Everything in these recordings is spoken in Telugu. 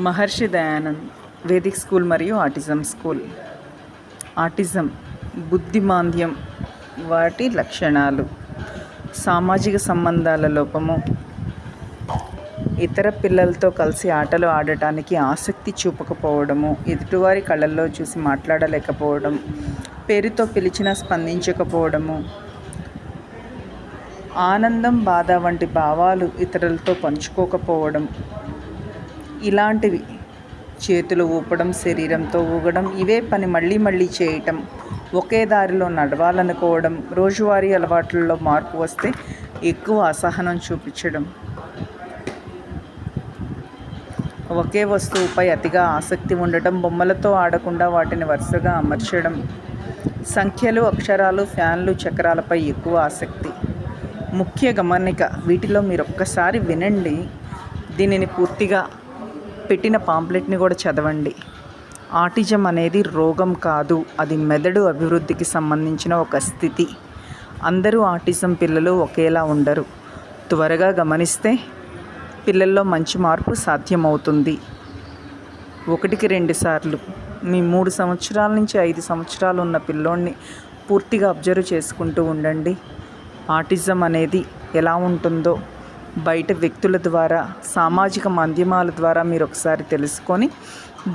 మహర్షి దయానంద్ వేదిక్ స్కూల్ మరియు ఆటిజం స్కూల్. ఆటిజం బుద్ధిమాంద్యం, వాటి లక్షణాలు: సామాజిక సంబంధాల లోపము, ఇతర పిల్లలతో కలిసి ఆటలు ఆడటానికి ఆసక్తి చూపకపోవడము, ఎదుటివారి కళ్ళల్లో చూసి మాట్లాడలేకపోవడం, పేరుతో పిలిచినా స్పందించకపోవడము, ఆనందం, బాధ వంటి భావాలు ఇతరులతో పంచుకోకపోవడం, ఇలాంటివి. చేతులు ఊపడం, శరీరంతో ఊగడం, ఇవే పని మళ్ళీ మళ్ళీ చేయటం, ఒకే దారిలో నడవాలనుకోవడం, రోజువారీ అలవాట్లలో మార్పు వస్తే ఎక్కువ అసహనం చూపించడం, ఒకే వస్తువుపై అతిగా ఆసక్తి ఉండటం, బొమ్మలతో ఆడకుండా వాటిని వరుసగా అమర్చడం, సంఖ్యలు, అక్షరాలు, ఫ్యాన్లు, చక్రాలపై ఎక్కువ ఆసక్తి. ముఖ్య గమనిక: వీటిలో మీరొక్కసారి వినండి, దీనిని పూర్తిగా పెట్టిన పాంప్లెట్ని కూడా చదవండి. ఆటిజం అనేది రోగం కాదు, అది మెదడు అభివృద్ధికి సంబంధించిన ఒక స్థితి. అందరూ ఆటిజం పిల్లలు ఒకేలా ఉండరు. త్వరగా గమనిస్తే పిల్లల్లో మంచి మార్పు సాధ్యమవుతుంది. 1-2 సార్లు మీ 3 సంవత్సరాల నుంచి 5 సంవత్సరాలు ఉన్న పిల్లోడిని పూర్తిగా అబ్జర్వ్ చేసుకుంటూ ఉండండి. ఆటిజం అనేది ఎలా ఉంటుందో బయట వ్యక్తుల ద్వారా, సామాజిక మాధ్యమాల ద్వారా మీరు ఒకసారి తెలుసుకొని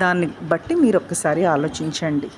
దాన్ని బట్టి మీరు ఒక్కసారి ఆలోచించండి.